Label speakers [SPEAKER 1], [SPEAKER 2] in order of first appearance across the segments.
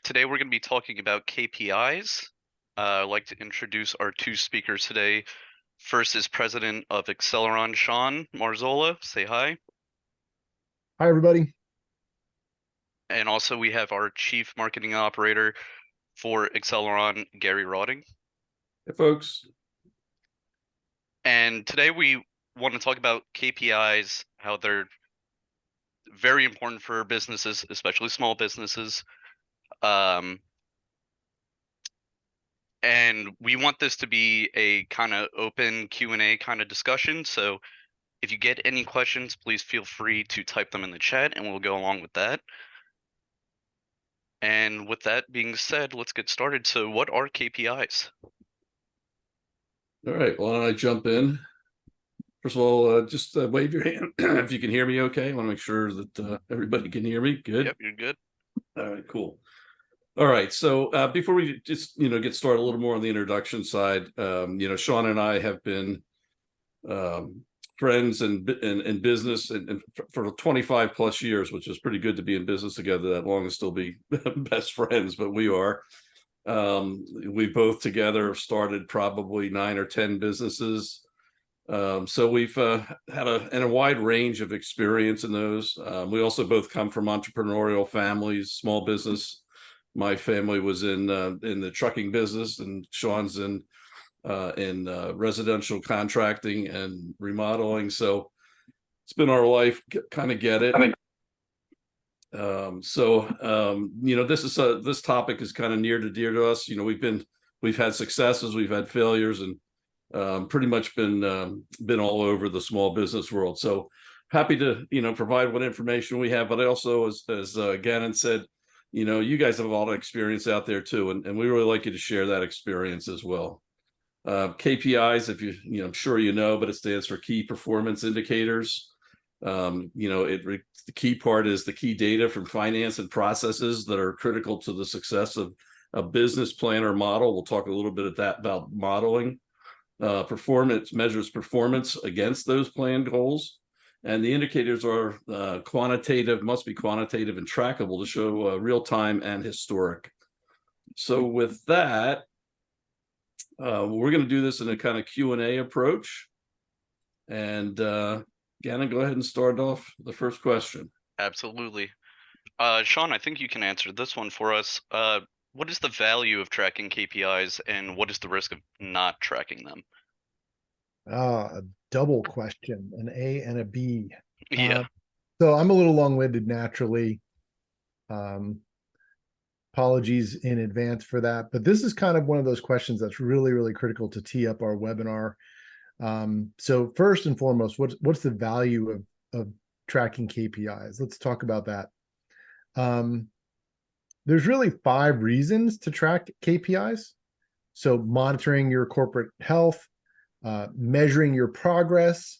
[SPEAKER 1] Today we're going to be talking about KPIs. I'd like to introduce our two speakers today. First is President of Xceleran, Sean Marzola. Say hi.
[SPEAKER 2] Hi, everybody.
[SPEAKER 1] And also we have our Chief Marketing Operator for Xceleran, Gary Roding.
[SPEAKER 3] Hey, folks.
[SPEAKER 1] And today we want to talk about KPIs, how they're very important for businesses, especially small businesses. And we want this to be a kind of open Q&A kind of discussion. So if you get any questions, please feel free to type them in the chat and we'll go along with that. And with that being said, let's get started. So what are KPIs?
[SPEAKER 3] All right, why don't I jump in? First of all, just wave your hand if you can hear me okay. I want to make sure that everybody can hear me. Good.
[SPEAKER 1] Yep, you're good.
[SPEAKER 3] All right, cool. All right, so before we just get started a little more on the introduction side, Sean and I have been friends in business and for 25 plus years, which is pretty good to be in business together that long and still be best friends, but we are. We both together started probably 9 or 10 businesses. So we've had a wide range of experience in those. We also both come from entrepreneurial families, small business. My family was in the trucking business, and Sean's in residential contracting and remodeling. So it's been our life, kind of get it. This topic is kind of near to dear to us. We've had successes, we've had failures, and pretty much been all over the small business world. So happy to provide what information we have, but I also, as Gannon said, you guys have a lot of experience out there too, and we really like you to share that experience as well. KPIs, I'm sure but it stands for key performance indicators. The key part is the key data from finance and processes that are critical to the success of a business plan or model. We'll talk a little bit about modeling. Performance measures performance against those planned goals, and the indicators are must be quantitative and trackable to show real time and historic. So with that, we're going to do this in a kind of Q&A approach, and Gannon, go ahead and start off the first question.
[SPEAKER 1] Absolutely. Sean, I think you can answer this one for us. What is the value of tracking KPIs and what is the risk of not tracking them?
[SPEAKER 2] A double question, an A and a B.
[SPEAKER 1] Yeah.
[SPEAKER 2] So I'm a little long-winded naturally. Apologies in advance for that, but this is kind of one of those questions that's really, really critical to tee up our webinar. So first and foremost, what's the value of tracking KPIs? Let's talk about that. There's really 5 reasons to track KPIs. So monitoring your corporate health, measuring your progress,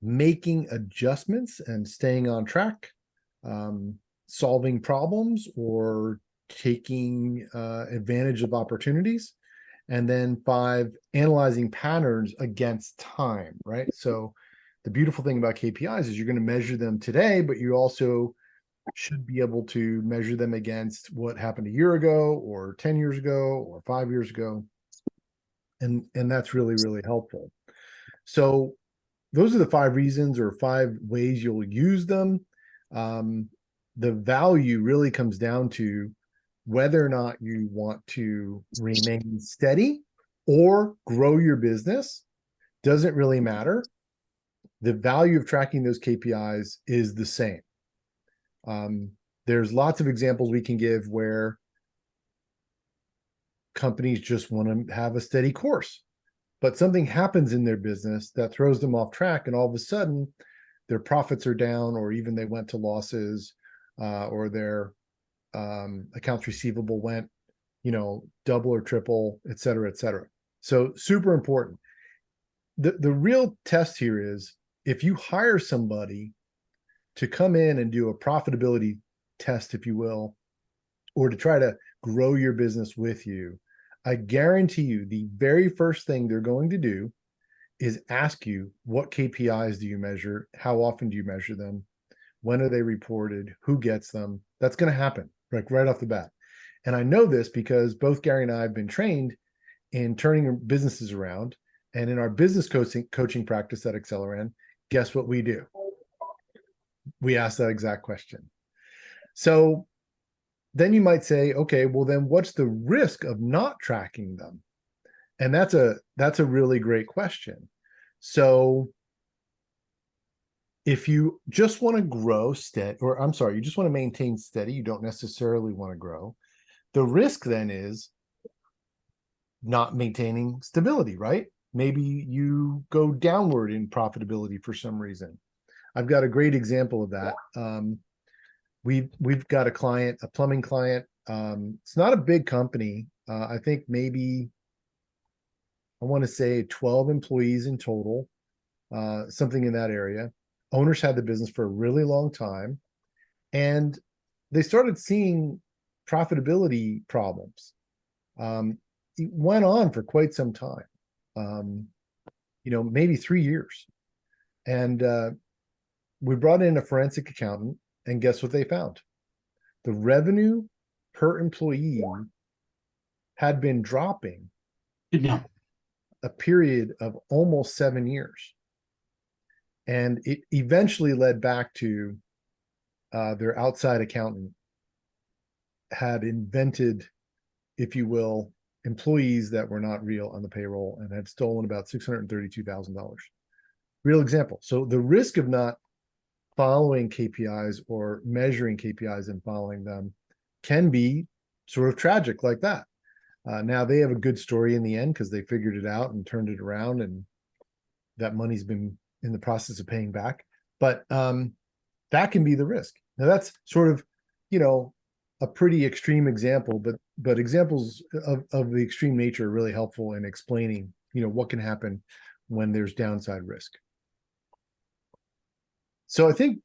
[SPEAKER 2] making adjustments and staying on track, solving problems or taking advantage of opportunities, and then 5, analyzing patterns against time, right? So the beautiful thing about KPIs is you're going to measure them today, but you also should be able to measure them against what happened a year ago or 10 years ago or 5 years ago. And that's really, really helpful. So those are the 5 reasons or 5 ways you'll use them. The value really comes down to whether or not you want to remain steady or grow your business. Doesn't really matter. The value of tracking those KPIs is the same. There's lots of examples we can give where companies just want to have a steady course, but something happens in their business that throws them off track, and all of a sudden their profits are down, or even they went to losses, or their accounts receivable went, double or triple, et cetera, et cetera. So super important. The real test here is if you hire somebody to come in and do a profitability test, if you will, or to try to grow your business with you, I guarantee you the very first thing they're going to do is ask you, what KPIs do you measure? How often do you measure them? When are they reported? Who gets them? That's going to happen. like right off the bat. And I know this because both Gary and I have been trained in turning businesses around. And in our business coaching practice at Xceleran, guess what we do? We ask that exact question. So then you might say, okay, well then what's the risk of not tracking them? And that's a really great question. So if you just want to grow steady, or I'm sorry, you just want to maintain steady, you don't necessarily want to grow. The risk then is not maintaining stability, right? Maybe you go downward in profitability for some reason. I've got a great example of that. We've got a client, a plumbing client. It's not a big company. I think maybe I want to say 12 employees in total, something in that area. Owners had the business for a really long time, and they started seeing profitability problems. It went on for quite some time, maybe 3 years. And we brought in a forensic accountant, and guess what they found? The revenue per employee had been dropping a period of almost 7 years. And it eventually led back to their outside accountant had invented, if you will, employees that were not real on the payroll and had stolen about $632,000. Real example. So the risk of not following KPIs or measuring KPIs and following them can be sort of tragic like that. Now they have a good story in the end because they figured it out and turned it around, and that money's been in the process of paying back. But that can be the risk. Now that's sort of, a pretty extreme example, but examples of the extreme nature are really helpful in explaining, what can happen when there's downside risk. So I think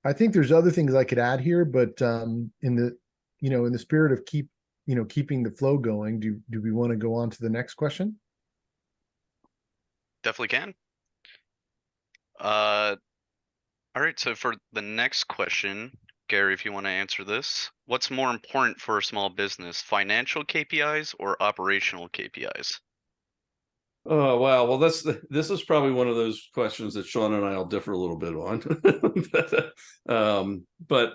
[SPEAKER 2] there's other things I could add here, but in the spirit of keeping the flow going, do we want to go on to the next question?
[SPEAKER 1] Definitely can. All right, so for the next question, Gary, if you want to answer this, what's more important for a small business, financial KPIs or operational KPIs?
[SPEAKER 3] Oh, wow. Well, this is probably one of those questions that Sean and I will differ a little bit on. But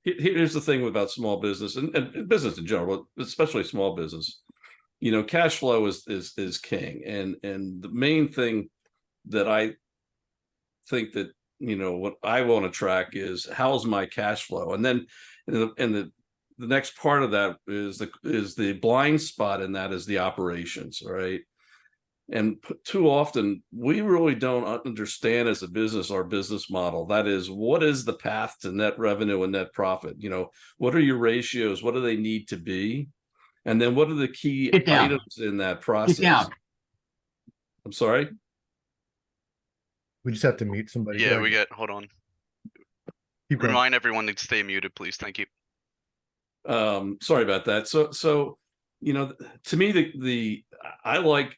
[SPEAKER 3] here's the thing about small business and business in general, but especially small business. Cash flow is king, and the main thing that I think that what I want to track is how's my cash flow, and then the next part of that is the blind spot, and that is the operations, right? And too often we really don't understand as a business our business model. That is, what is the path to net revenue and net profit? What are your ratios? What do they need to be? And then what are the key items in that process? I'm sorry.
[SPEAKER 2] We just have to mute somebody.
[SPEAKER 1] Yeah, hold on. Remind everyone to stay muted, please. Thank you.
[SPEAKER 3] Sorry about that. So to me, I like,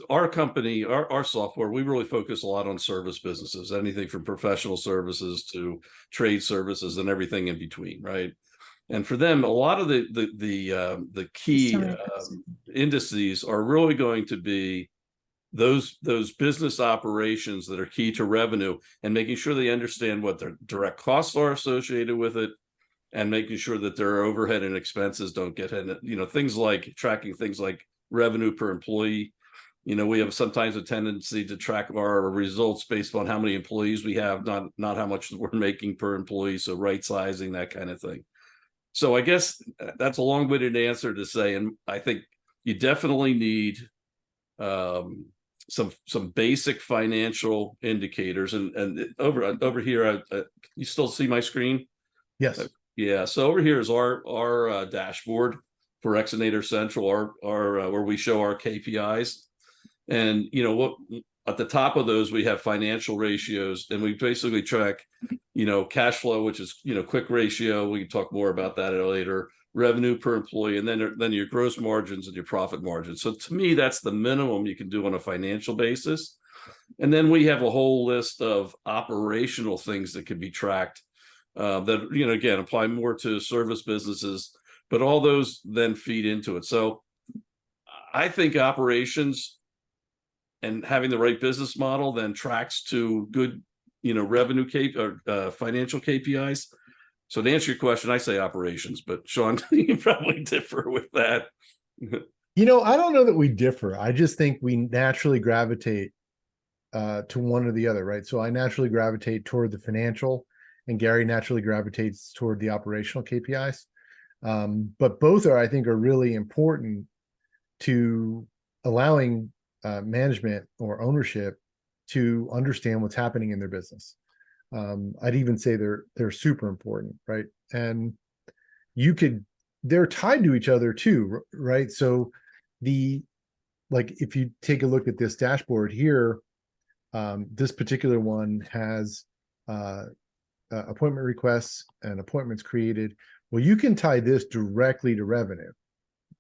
[SPEAKER 3] our company, our software, we really focus a lot on service businesses, anything from professional services to trade services and everything in between, right? And for them, a lot of the key indices are really going to be those business operations that are key to revenue, and making sure they understand what their direct costs are associated with it, and making sure that their overhead and expenses don't get hit. Things like tracking things like revenue per employee. We have sometimes a tendency to track our results based on how many employees we have, not how much we're making per employee. So right sizing, that kind of thing. So I guess that's a long-winded answer to say, and I think you definitely need some basic financial indicators. And over here, you still see my screen?
[SPEAKER 2] Yes.
[SPEAKER 3] Yeah. So over here is our dashboard for Xceleran Central, our where we show our KPIs, and what at the top of those we have financial ratios, and we basically track cash flow, which is quick ratio. We can talk more about that later. Revenue per employee, and then your gross margins and your profit margins. So to me, that's the minimum you can do on a financial basis. And then we have a whole list of operational things that can be tracked that, again, apply more to service businesses, but all those then feed into it. So I think operations and having the right business model then tracks to good, revenue financial KPIs. So to answer your question, I say operations, but Sean, you probably differ with that.
[SPEAKER 2] I don't know that we differ. I just think we naturally gravitate to one or the other, right? So I naturally gravitate toward the financial, and Gary naturally gravitates toward the operational KPIs. But both I think, are really important to allowing management or ownership to understand what's happening in their business. I'd even say they're super important, right? And they're tied to each other too, right? So if you take a look at this dashboard here, this particular one has appointment requests and appointments created. Well, you can tie this directly to revenue,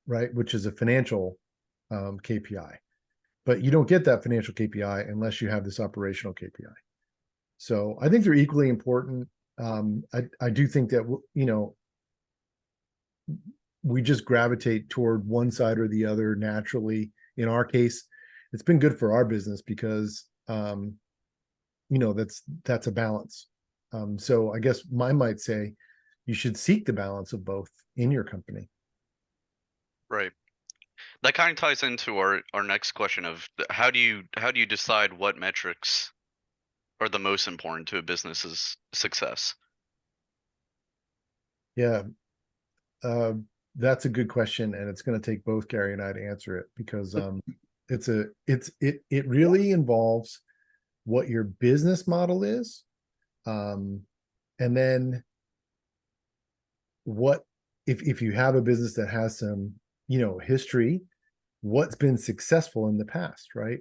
[SPEAKER 2] right? Which is a financial KPI, but you don't get that financial KPI unless you have this operational KPI. So I think they're equally important. I do think that, we just gravitate toward one side or the other naturally. In our case, it's been good for our business because, that's a balance. So I guess I might say you should seek the balance of both in your company.
[SPEAKER 1] Right. That kind of ties into our next question of how do you decide what metrics are the most important to a business's success?
[SPEAKER 2] Yeah, that's a good question, and it's going to take both Gary and I to answer it, because it really involves what your business model is, and then what if you have a business that has some history, what's been successful in the past, right?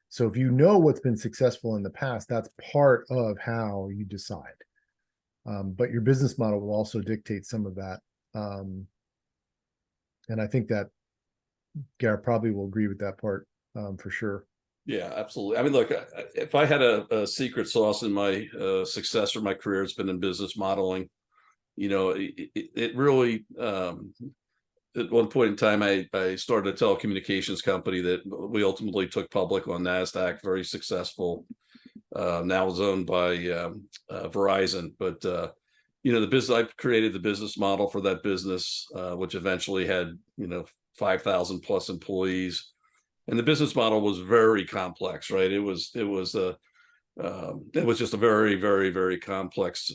[SPEAKER 2] So if you know what's been successful in the past, that's part of how you decide. But your business model will also dictate some of that. And I think that Garrett probably will agree with that part, for sure.
[SPEAKER 3] Yeah, absolutely. I mean, look, if I had a secret sauce in my success or my career, it's been in business modeling. It really, at one point in time, I started a telecommunications company that we ultimately took public on NASDAQ, very successful. Now is owned by Verizon. But, the business, I created the business model for that business, which eventually had, 5,000 plus employees. And the business model was very complex, right? It was just a very, very, very complex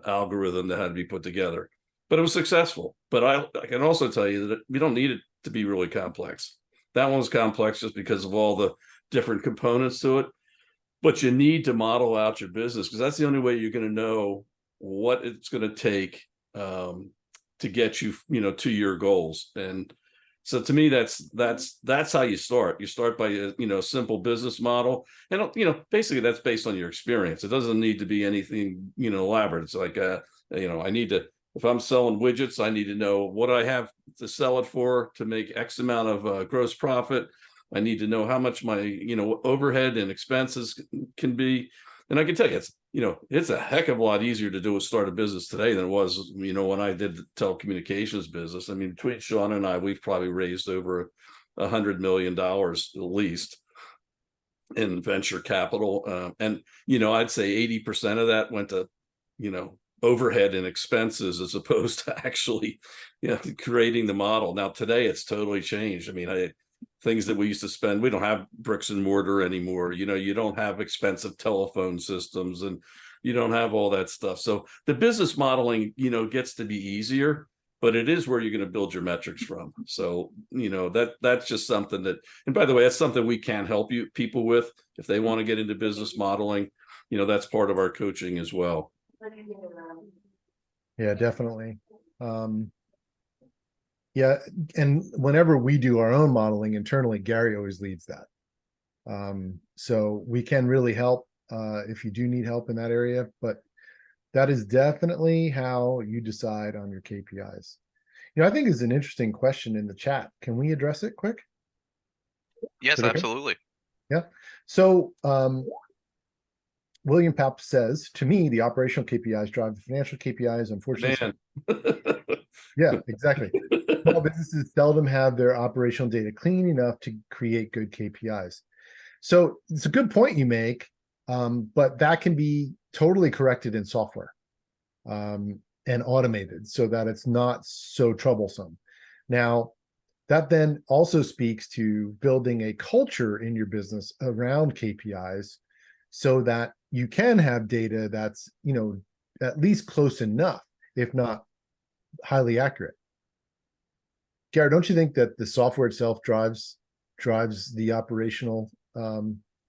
[SPEAKER 3] algorithm that had to be put together. But it was successful. But I can also tell you that we don't need it to be really complex. That one was complex just because of all the different components to it. But you need to model out your business, because that's the only way you're going to know what it's going to take to get you, to your goals. And so to me, that's how you start. You start by a simple business model, and basically that's based on your experience. It doesn't need to be anything elaborate. It's like I need to, if I'm selling widgets, I need to know what I have to sell it for to make X amount of gross profit. I need to know how much my overhead and expenses can be. And I can tell you, it's a heck of a lot easier to start a business today than it was, when I did the telecommunications business. I mean, between Sean and I, we've probably raised over $100 million at least in venture capital. And, I'd say 80% of that went to, overhead and expenses, as opposed to actually, creating the model. Now, today it's totally changed. I mean, things that we used to spend, we don't have bricks and mortar anymore. You don't have expensive telephone systems, and you don't have all that stuff. So the business modeling, gets to be easier, but it is where you're going to build your metrics from. So, that's just something that, and by the way, that's something we can help people with if they want to get into business modeling. That's part of our coaching as well.
[SPEAKER 2] Yeah, definitely. Yeah, and whenever we do our own modeling internally, Gary always leads that. So we can really help if you do need help in that area, but that is definitely how you decide on your KPIs. I think is an interesting question in the chat. Can we address it quick?
[SPEAKER 1] Yes,
[SPEAKER 2] okay?
[SPEAKER 1] Absolutely.
[SPEAKER 2] Yeah. So William Papp says, to me, the operational KPIs drive the financial KPIs. Unfortunately,
[SPEAKER 3] Man.
[SPEAKER 2] yeah, exactly. Small businesses seldom have their operational data clean enough to create good KPIs. So it's a good point you make, but that can be totally corrected in software and automated so that it's not so troublesome. Now, that then also speaks to building a culture in your business around KPIs so that you can have data that's, at least close enough, if not highly accurate. Garrett, don't you think that the software itself drives the operational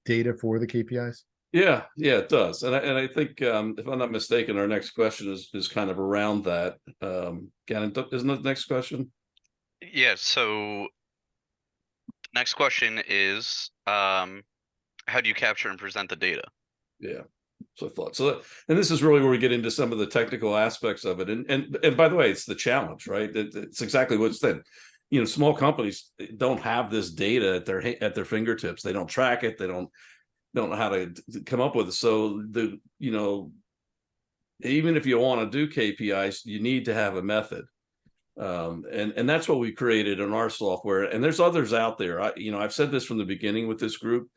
[SPEAKER 2] data for the KPIs?
[SPEAKER 3] Yeah, it does. And I think if I'm not mistaken, our next question is kind of around that. Gannon, isn't that the next question?
[SPEAKER 1] Yeah, so the next question is how do you capture and present the data?
[SPEAKER 3] Yeah. So I thought and this is really where we get into some of the technical aspects of it. And by the way, it's the challenge, right? It's exactly what it said. Small companies don't have this data at their fingertips. They don't track it. They don't know how to come up with it. So even if you want to do KPIs, you need to have a method. And that's what we created in our software. And there's others out there. I've said this from the beginning with this group.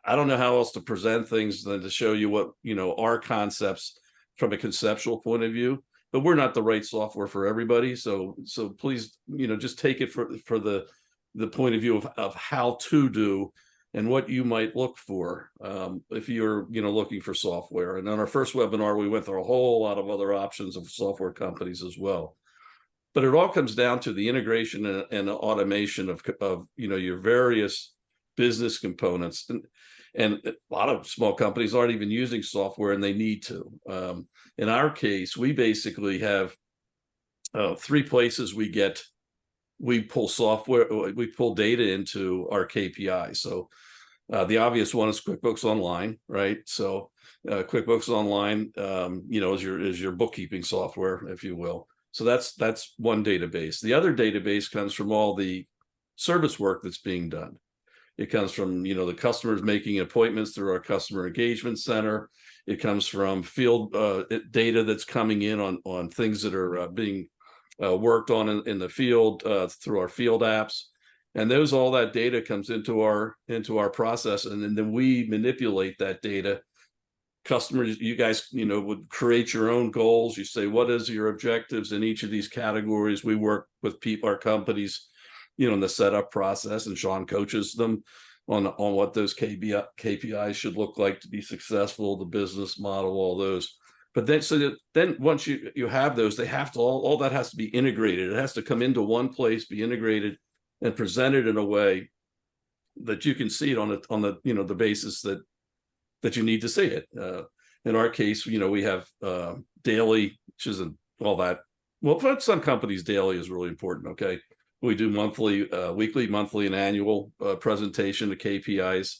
[SPEAKER 3] I don't know how else to present things than to show you what, our concepts from a conceptual point of view, but we're not the right software for everybody. So please, just take it for the point of view of how to do and what you might look for if you're, looking for software. And on our first webinar, we went through a whole lot of other options of software companies as well. But it all comes down to the integration and automation of your various business components. And a lot of small companies aren't even using software, and they need to. In our case, we basically have 3 places we pull software, we pull data into our KPI. So the obvious one is QuickBooks Online, right? So QuickBooks Online, is your bookkeeping software, if you will. So that's one database. The other database comes from all the service work that's being done. It comes from, the customers making appointments through our customer engagement center. It comes from field data that's coming in on things that are being worked on in the field through our field apps. And all that data comes into our process. And then we manipulate that data. Customers, you guys, would create your own goals. You say, what is your objectives in each of these categories? We work with our companies, in the setup process, and Sean coaches them on what those KPIs should look like to be successful, the business model, all those. But then once you have those, they have to all that has to be integrated. It has to come into one place, be integrated, and presented in a way that you can see it on the the basis that you need to see it. In our case, we have daily, which isn't all that well. For some companies, daily is really important. Okay. We do weekly, monthly, and annual presentation of KPIs.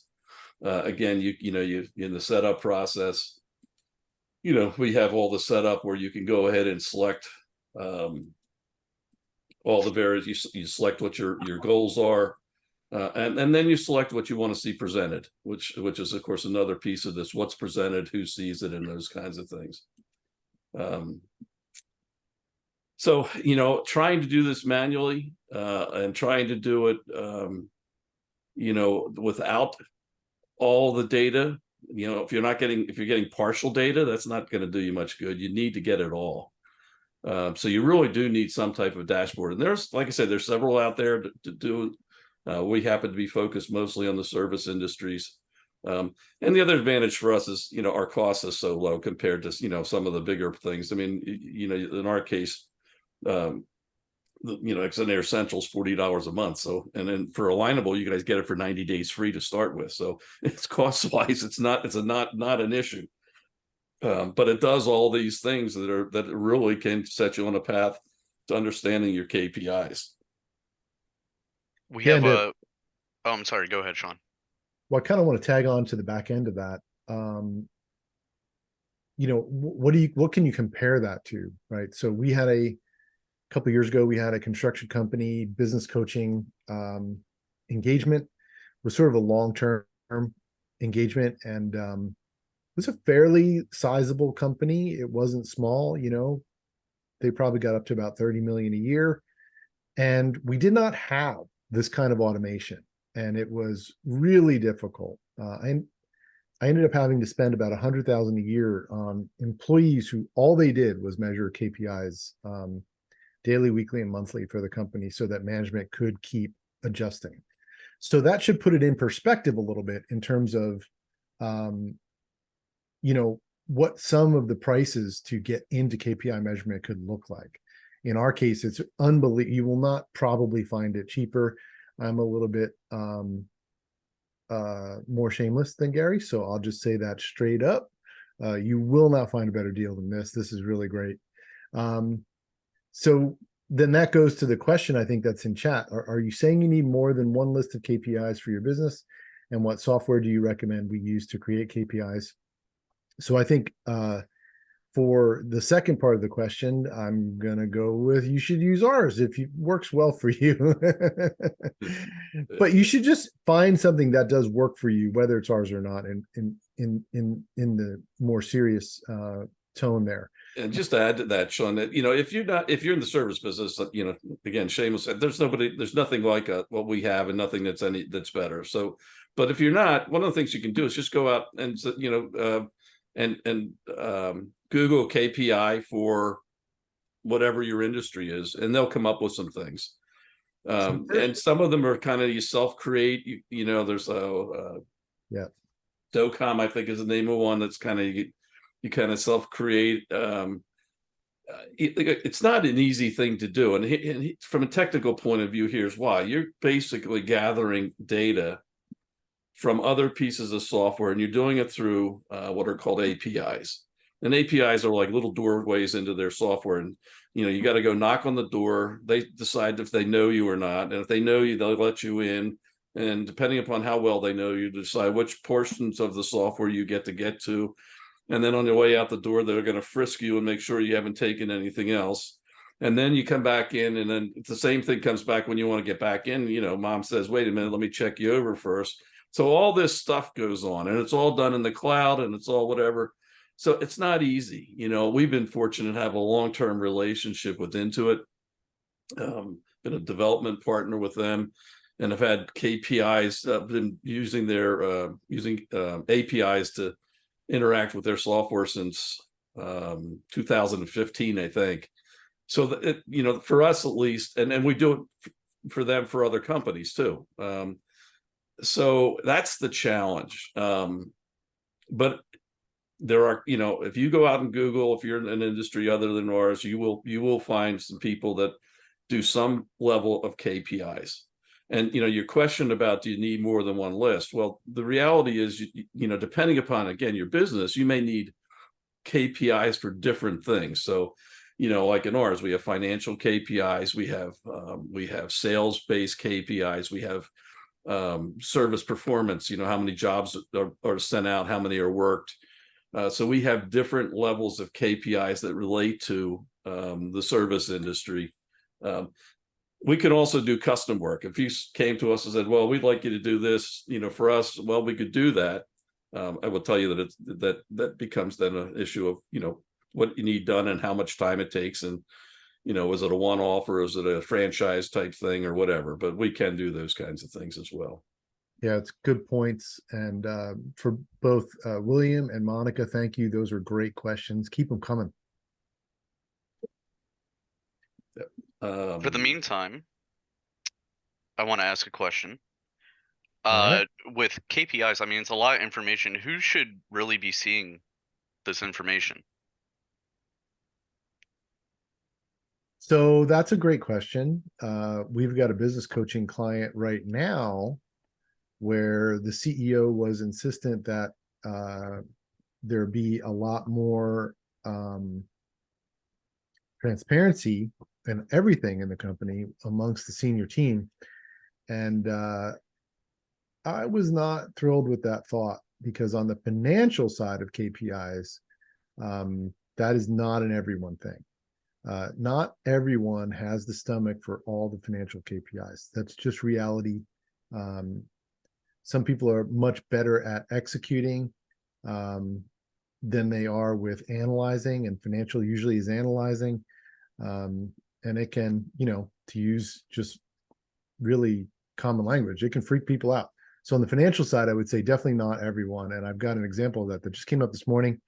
[SPEAKER 3] Again, you in the setup process, we have all the setup where you can go ahead and select all the various. You select what your goals are, and then you select what you want to see presented, which is of course another piece of this: what's presented, who sees it, and those kinds of things. So, trying to do this manually and trying to do it, without all the data, if you're getting partial data, that's not going to do you much good. You need to get it all. So you really do need some type of dashboard. And there's, like I said, there's several out there to do. We happen to be focused mostly on the service industries. And the other advantage for us is, our cost is so low compared to, some of the bigger things. I mean, in our case, Xceleran Essentials $40 a month. So, and then for Alignable, you guys get it for 90 days free to start with. So it's cost wise, it's not an issue. But it does all these things that really can set you on a path to understanding your KPIs.
[SPEAKER 1] We have a oh, I'm sorry, go ahead, Sean.
[SPEAKER 2] Well, I kind of want to tag on to the back end of that. What can you compare that to, right? So we had a couple of years ago, we had a construction company business coaching engagement. It was sort of a long-term engagement, and it was a fairly sizable company. It wasn't small, they probably got up to about 30 million a year. And we did not have this kind of automation. And it was really difficult. I ended up having to spend about 100,000 a year on employees who all they did was measure KPIs daily, weekly, and monthly for the company so that management could keep adjusting. So that should put it in perspective a little bit in terms of, what some of the prices to get into KPI measurement could look like. In our case, it's unbelievable. You will not probably find it cheaper. I'm a little bit more shameless than Gary, so I'll just say that straight up. You will not find a better deal than this. This is really great. So then that goes to the question, I think that's in chat. Are you saying you need more than one list of KPIs for your business? And what software do you recommend we use to create KPIs? So I think for the second part of the question, I'm going to go with you should use ours if it works well for you. But you should just find something that does work for you, whether it's ours or not, in the more serious tone there.
[SPEAKER 3] And just to add to that, Sean, that if you're in the service business, again, shameless, there's nothing like what we have, and nothing that's better. So, but if you're not, one of the things you can do is just go out and Google KPI for whatever your industry is, and they'll come up with some things. And some of them are kind of you self-create. There's Docom, I think, is the name of one that's kind of you kind of self-create. It's not an easy thing to do, and from a technical point of view, here's why. You're basically gathering data from other pieces of software, and you're doing it through what are called APIs. And APIs are like little doorways into their software. And you got to go knock on the door. They decide if they know you or not, and if they know you, they'll let you in. And depending upon how well they know you, decide which portions of the software you get to. And then on your way out the door, they're going to frisk you and make sure you haven't taken anything else. And then you come back in, and then the same thing comes back when you want to get back in. Mom says, wait a minute, let me check you over first. So all this stuff goes on, and it's all done in the cloud, and it's all whatever. So it's not easy. We've been fortunate to have a long-term relationship with Intuit. Been a development partner with them, and have had KPIs, been using their APIs to interact with their software since 2015, I think. So for us at least, and we do it for them for other companies too. So that's the challenge. But there are, if you go out and Google, if you're in an industry other than ours, you will find some people that do some level of KPIs. And your question about, do you need more than one list? Well, the reality is, depending upon, again, your business, you may need KPIs for different things. So, like in ours, we have financial KPIs, we have sales-based KPIs, we have service performance, how many jobs are sent out, how many are worked. So we have different levels of KPIs that relate to the service industry. We can also do custom work. If you came to us and said, well, we'd like you to do this, for us, well, we could do that. I will tell you that that becomes then an issue of, what you need done and how much time it takes. And, is it a one-off, or is it a franchise type thing, or whatever? But we can do those kinds of things as well.
[SPEAKER 2] Yeah, it's good points. And for both William and Monica, thank you. Those are great questions. Keep them coming.
[SPEAKER 1] For the meantime, I want to ask a question.
[SPEAKER 2] All right.
[SPEAKER 1] With KPIs, I mean, it's a lot of information. Who should really be seeing this information?
[SPEAKER 2] So that's a great question. We've got a business coaching client right now where the CEO was insistent that there be a lot more transparency and everything in the company amongst the senior team. And I was not thrilled with that thought, because on the financial side of KPIs, that is not an everyone thing. Not everyone has the stomach for all the financial KPIs. That's just reality. Some people are much better at executing. than they are with analyzing, and financial usually is analyzing. And it can, to use just really common language, it can freak people out. So on the financial side, I would say definitely not everyone. And I've got an example of that just came up this morning.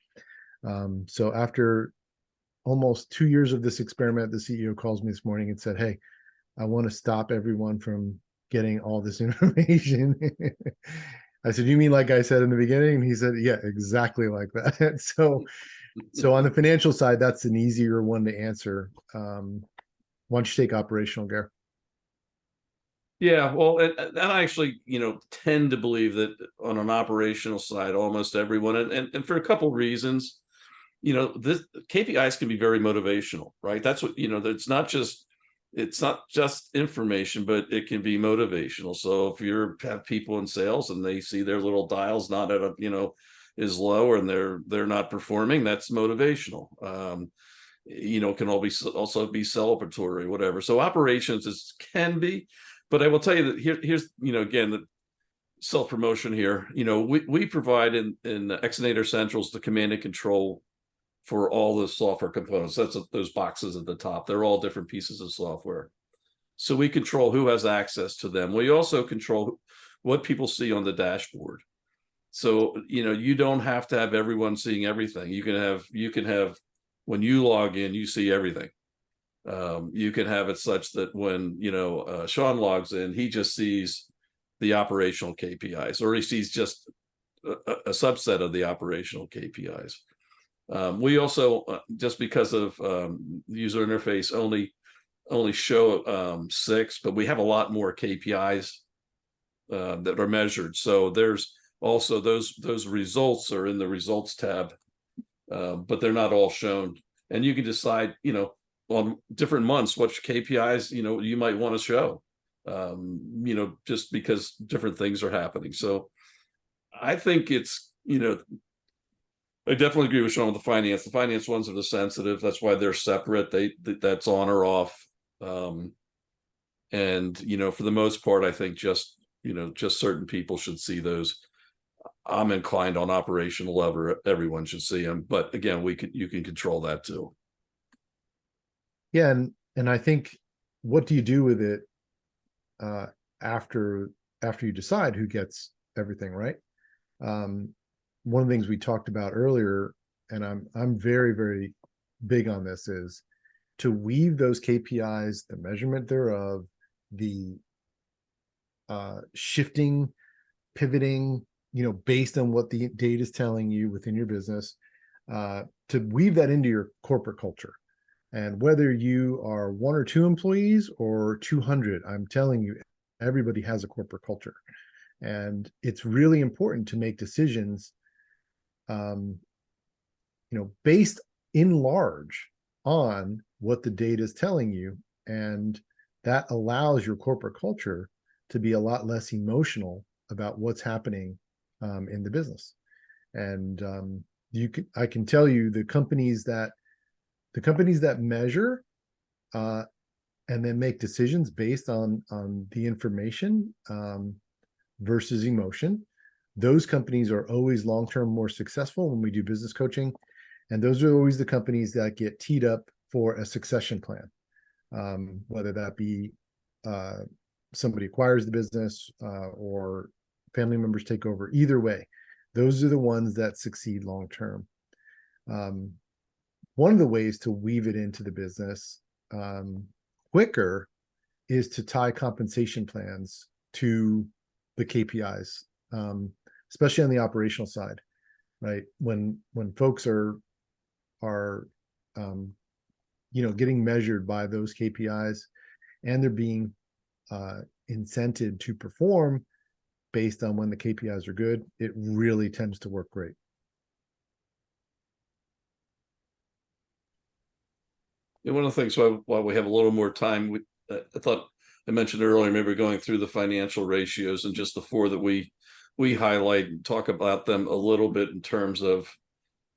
[SPEAKER 2] So after almost 2 years of this experiment, the CEO calls me this morning and said, "Hey, I want to stop everyone from getting all this information." I said, "You mean like I said in the beginning?" And he said, "Yeah, exactly like that." So on the financial side, that's an easier one to answer. Why don't you take operational, Gare?
[SPEAKER 3] Yeah, well, and I actually, tend to believe that on an operational side, almost everyone, and for a couple reasons, this KPIs can be very motivational, right? That's what, it's not just information, but it can be motivational. So if you have people in sales and they see their little dials not at a, is low and they're not performing, that's motivational. Can also be celebratory, whatever. So operations can be, but I will tell you that here's, again, the self-promotion here. We provide in Xceleran Centrals the command and control for all the software components. That's those boxes at the top. They're all different pieces of software. So we control who has access to them. We also control what people see on the dashboard. So, you don't have to have everyone seeing everything. You can have when you log in, you see everything. You can have it such that when, Sean logs in, he just sees the operational KPIs, or he sees just a subset of the operational KPIs. We also, just because of user interface, only show 6, but we have a lot more KPIs that are measured. So there's also those results are in the results tab, but they're not all shown. And you can decide, on different months, which KPIs, you might want to show, just because different things are happening. So I think it's, I definitely agree with Sean with the finance. The finance ones are the sensitive. That's why they're separate. That's on or off. And for the most part, I think just certain people should see those. I'm inclined on operational level. Everyone should see them. But again, you can control that too.
[SPEAKER 2] Yeah, and I think, what do you do with it after you decide who gets everything, right? One of the things we talked about earlier, and I'm very, very big on this, is to weave those KPIs, the measurement thereof, the shifting, pivoting, based on what the data is telling you within your business, to weave that into your corporate culture. And whether you are 1 or 2 employees or 200, I'm telling you, everybody has a corporate culture. And it's really important to make decisions, based in large on what the data is telling you. And that allows your corporate culture to be a lot less emotional about what's happening in the business. And I can tell you, the companies that measure and then make decisions based on the information versus emotion, those companies are always long-term more successful when we do business coaching. And those are always the companies that get teed up for a succession plan, whether that be somebody acquires the business or family members take over. Either way, those are the ones that succeed long-term. One of the ways to weave it into the business quicker is to tie compensation plans to the KPIs, especially on the operational side, right? When folks are getting measured by those KPIs, and they're being incented to perform based on when the KPIs are good, it really tends to work great.
[SPEAKER 3] And one of the things while we have a little more time, I thought I mentioned earlier, maybe going through the financial ratios and just the 4 that we highlight and talk about them a little bit in terms of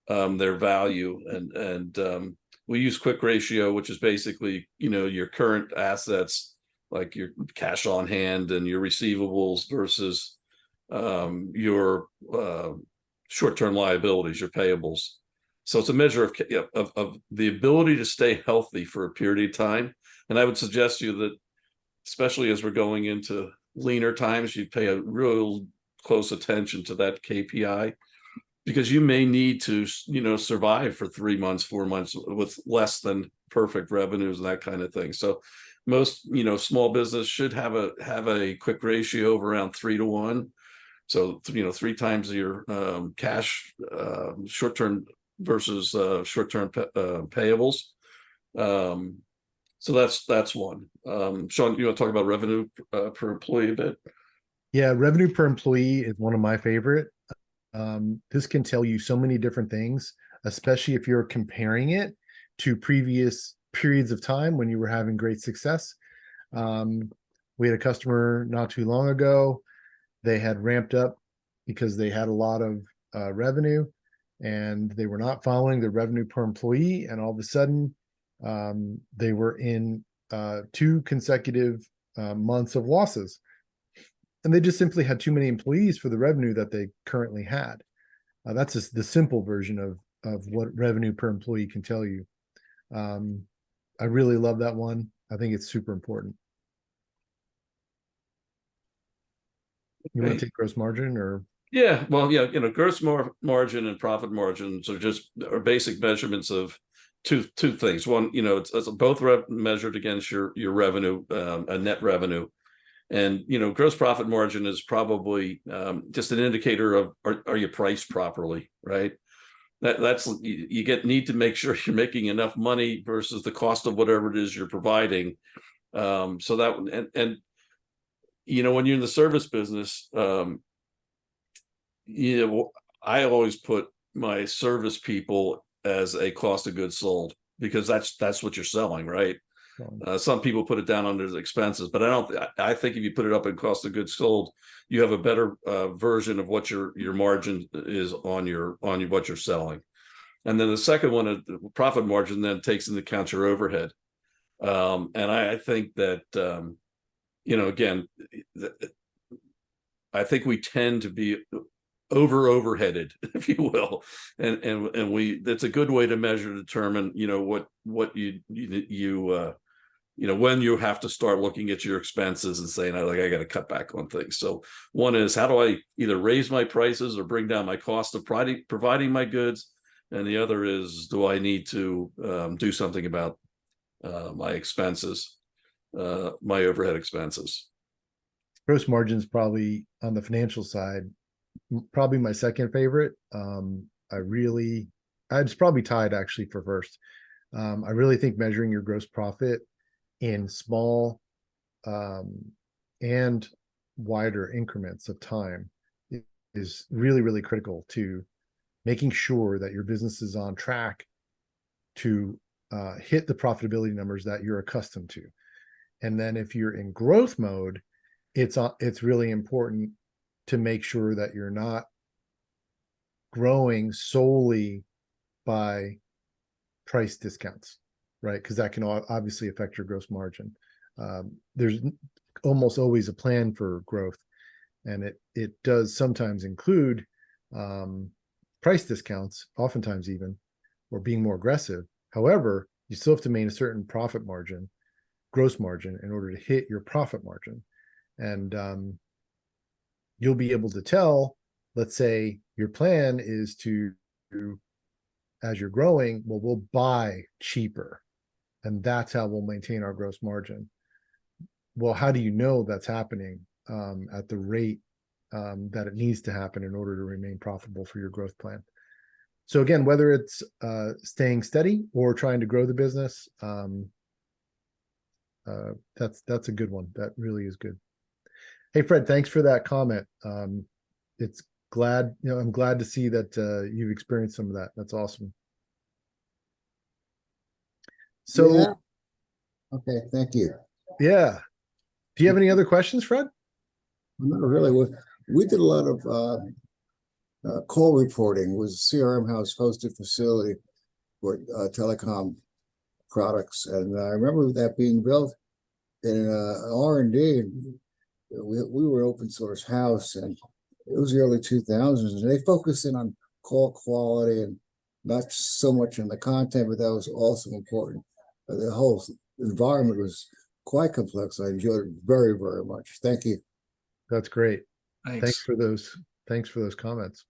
[SPEAKER 3] their value. And we use quick ratio, which is basically, your current assets, like your cash on hand and your receivables versus your short-term liabilities, your payables. So it's a measure of the ability to stay healthy for a period of time. And I would suggest to you that, especially as we're going into leaner times, you pay a real close attention to that KPI, because you may need to, survive for 3 months, 4 months with less than perfect revenues and that kind of thing. So most, small business should have a quick ratio of around 3 to 1. So, 3 times your cash, short-term versus short-term payables. So that's one. Sean, you want to talk about revenue per employee a bit?
[SPEAKER 2] Yeah, revenue per employee is one of my favorite. This can tell you so many different things, especially if you're comparing it to previous periods of time when you were having great success. We had a customer not too long ago. They had ramped up because they had a lot of revenue, and they were not following the revenue per employee. And all of a sudden, they were in 2 consecutive months of losses. And they just simply had too many employees for the revenue that they currently had. That's just the simple version of what revenue per employee can tell you. I really love that one. I think it's super important. You want to take gross margin or?
[SPEAKER 3] Yeah, well, yeah, gross margin and profit margins are basic measurements of two things. One, it's both measured against your revenue, a net revenue. And, gross profit margin is probably just an indicator of, are you priced properly, right? That's you need to make sure you're making enough money versus the cost of whatever it is you're providing. So that, and when you're in the service business, I always put my service people as a cost of goods sold, because that's what you're selling, right? Some people put it down under the expenses, but I think if you put it up in cost of goods sold, you have a better version of what your margin is on what you're selling. And then the second one, profit margin, then takes into account your overhead. And I think that, again, I think we tend to be overheaded, if you will, and that's a good way to measure, determine, what you when you have to start looking at your expenses and saying, I got to cut back on things. So one is, how do I either raise my prices or bring down my cost of providing my goods? And the other is, do I need to do something about my expenses, my overhead expenses?
[SPEAKER 2] Gross margins probably on the financial side, probably my second favorite. It's probably tied actually for first. I really think measuring your gross profit in small and wider increments of time is really, really critical to making sure that your business is on track to hit the profitability numbers that you're accustomed to. And then if you're in growth mode, it's really important to make sure that you're not growing solely by price discounts, right? Because that can obviously affect your gross margin. There's almost always a plan for growth, and it does sometimes include price discounts, oftentimes even, or being more aggressive. However, you still have to maintain a certain profit margin, gross margin, in order to hit your profit margin. And you'll be able to tell, let's say your plan is to, as you're growing, well, we'll buy cheaper, and that's how we'll maintain our gross margin. Well, how do you know that's happening at the rate that it needs to happen in order to remain profitable for your growth plan? So again, whether it's staying steady or trying to grow the business, that's a good one. That really is good. Hey, Fred, thanks for that comment. I'm glad to see that you've experienced some of that. That's awesome. So,
[SPEAKER 4] yeah. Okay, thank you.
[SPEAKER 2] Yeah. Do you have any other questions, Fred?
[SPEAKER 4] Not really. We did a lot of call reporting. Was CRM house hosted facility for telecom products, and I remember that being built in R&D. We were open source house, and it was the early 2000s, and they focused in on call quality and not so much in the content, but that was also important. The whole environment was quite complex. I enjoyed it very, very much. Thank you.
[SPEAKER 2] That's great. Thanks
[SPEAKER 3] Thanks.
[SPEAKER 2] for those comments.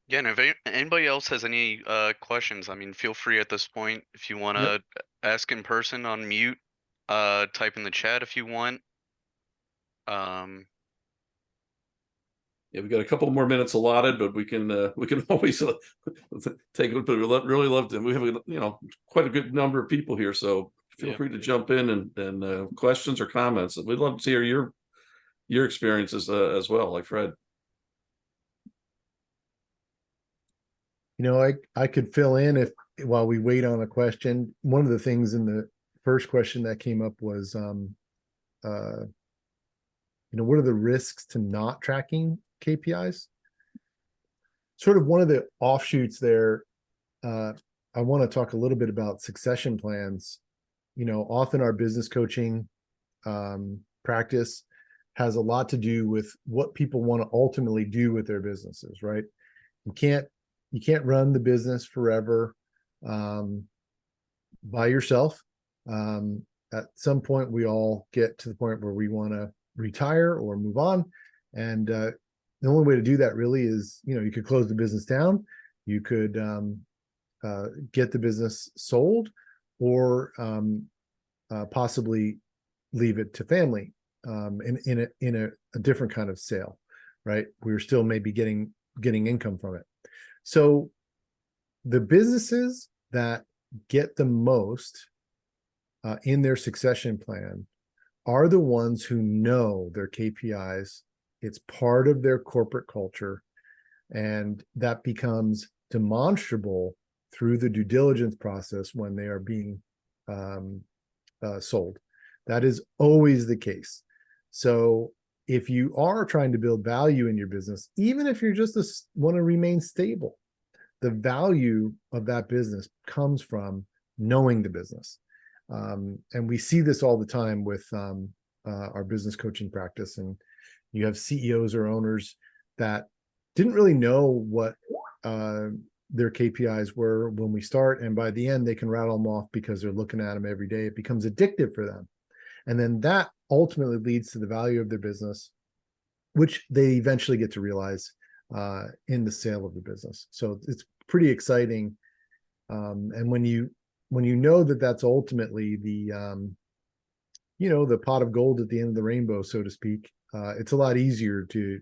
[SPEAKER 1] Yeah, and if anybody else has any questions, I mean, feel free at this point if you want to ask in person on mute, type in the chat if you want.
[SPEAKER 3] Yeah, we got a couple more minutes allotted, but we can always take it. But we really love them. We have quite a good number of people here, so feel free to jump in and questions or comments. We'd love to hear your experiences as well, like Fred.
[SPEAKER 2] I could fill in while we wait on a question. One of the things in the first question that came up was, what are the risks to not tracking KPIs? Sort of one of the offshoots there, I want to talk a little bit about succession plans. Often our business coaching practice has a lot to do with what people want to ultimately do with their businesses, right? You can't run the business forever by yourself. At some point, we all get to the point where we want to retire or move on. And the only way to do that really is, you could close the business down. You could get the business sold, or possibly leave it to family in a different kind of sale, right? We're still maybe getting income from it. So the businesses that get the most in their succession plan are the ones who know their KPIs. It's part of their corporate culture, and that becomes demonstrable through the due diligence process when they are being sold. That is always the case. So if you are trying to build value in your business, even if you're just want to remain stable, the value of that business comes from knowing the business. And we see this all the time with our business coaching practice. And you have CEOs or owners that didn't really know what their KPIs were when we start. And by the end, they can rattle them off because they're looking at them every day. It becomes addictive for them. And then that ultimately leads to the value of their business, which they eventually get to realize in the sale of the business. So it's pretty exciting. And when you know that that's ultimately the pot of gold at the end of the rainbow, so to speak, it's a lot easier to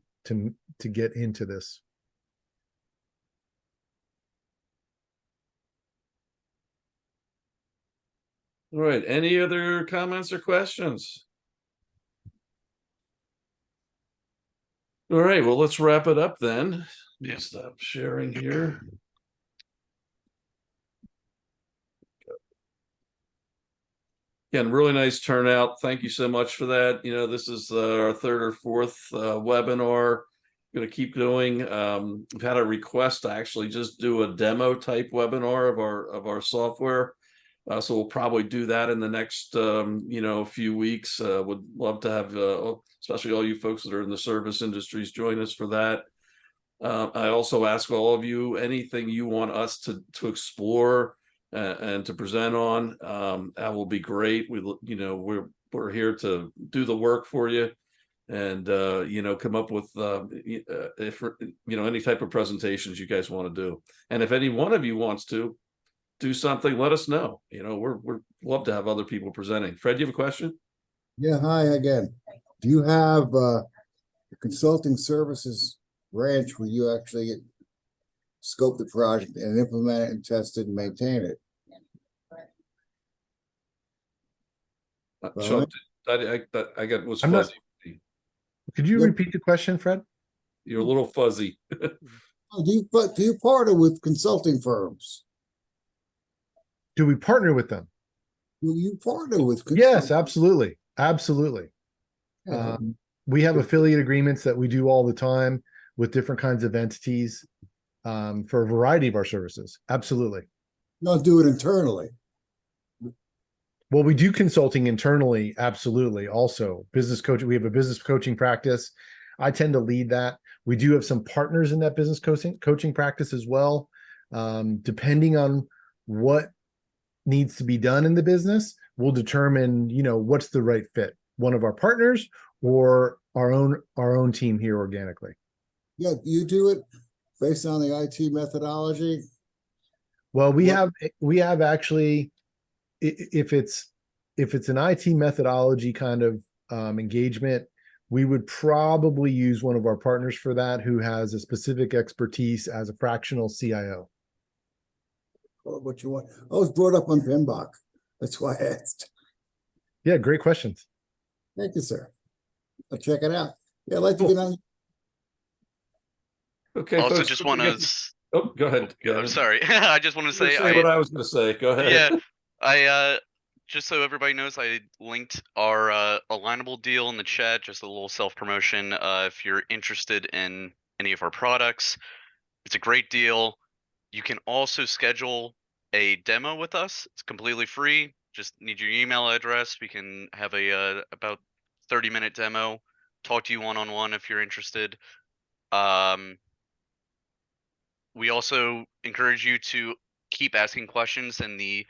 [SPEAKER 2] get into this.
[SPEAKER 3] All right. Any other comments or questions? All right. Well, let's wrap it up then.
[SPEAKER 1] Yeah.
[SPEAKER 3] Stop sharing here. Again, really nice turnout. Thank you so much for that. This is our third or fourth webinar. Going to keep going. We've had a request to actually just do a demo type webinar of our software. So we'll probably do that in the next few weeks. Would love to have especially all you folks that are in the service industries join us for that. I also ask all of you anything you want us to explore and to present on. That will be great. We're here to do the work for you, and come up with any type of presentations you guys want to do. And if any one of you wants to do something, let us know. We're love to have other people presenting. Fred, you have a question?
[SPEAKER 4] Yeah, hi again. Do you have a consulting services branch where you actually scope the project and implement it and test it and maintain it?
[SPEAKER 3] Sean, I got was
[SPEAKER 2] I'm not-
[SPEAKER 3] fuzzy.
[SPEAKER 2] Could you
[SPEAKER 4] Yep.
[SPEAKER 2] repeat the question, Fred?
[SPEAKER 3] You're a little fuzzy.
[SPEAKER 4] Oh, do you partner with consulting firms?
[SPEAKER 2] Do we partner with them?
[SPEAKER 4] Do you partner with
[SPEAKER 2] Yes, absolutely.
[SPEAKER 4] Yeah.
[SPEAKER 2] We have affiliate agreements that we do all the time with different kinds of entities for a variety of our services. Absolutely.
[SPEAKER 4] Not do it internally.
[SPEAKER 2] Well, we do consulting internally. Absolutely. Also, business coaching. We have a business coaching practice. I tend to lead that. We do have some partners in that business coaching practice as well. Depending on what needs to be done in the business, we'll determine, what's the right fit, one of our partners or our own team here organically.
[SPEAKER 4] Yeah, you do it based on the IT methodology.
[SPEAKER 2] Well, we have actually, if it's an IT methodology kind of engagement, we would probably use one of our partners for that, who has a specific expertise as a fractional CIO.
[SPEAKER 4] What you want? I was brought up on PMBOK. That's why I asked.
[SPEAKER 2] Yeah, great questions.
[SPEAKER 4] Thank you, sir. I'll check it out. Yeah, I'd like to get on.
[SPEAKER 3] Okay,
[SPEAKER 1] Also,
[SPEAKER 3] folks,
[SPEAKER 1] just
[SPEAKER 3] don't
[SPEAKER 1] want
[SPEAKER 3] forget
[SPEAKER 1] to.
[SPEAKER 3] Oh, go ahead. Go
[SPEAKER 1] I'm
[SPEAKER 3] ahead.
[SPEAKER 1] sorry. I just want to
[SPEAKER 3] Say
[SPEAKER 1] say
[SPEAKER 3] what I was going to say. Go ahead.
[SPEAKER 1] yeah, I just so everybody knows, I linked our Alignable deal in the chat. Just a little self promotion. If you're interested in any of our products, it's a great deal. You can also schedule a demo with us. It's completely free. Just need your email address. We can have a about 30-minute demo. Talk to you one-on-one if you're interested. We also encourage you to keep asking questions in the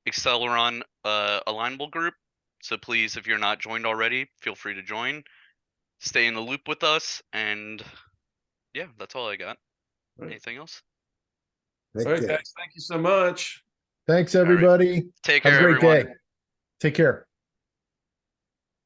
[SPEAKER 1] Xceleran Alignable group. So please, if you're not joined already, feel free to join. Stay in the loop with us, and yeah, that's all I got.
[SPEAKER 3] Right.
[SPEAKER 1] Anything else?
[SPEAKER 3] All right, guys. Thank you so much.
[SPEAKER 2] Thanks, everybody.
[SPEAKER 1] Take
[SPEAKER 2] Have
[SPEAKER 1] care,
[SPEAKER 2] a great
[SPEAKER 1] everyone.
[SPEAKER 2] day. Take care.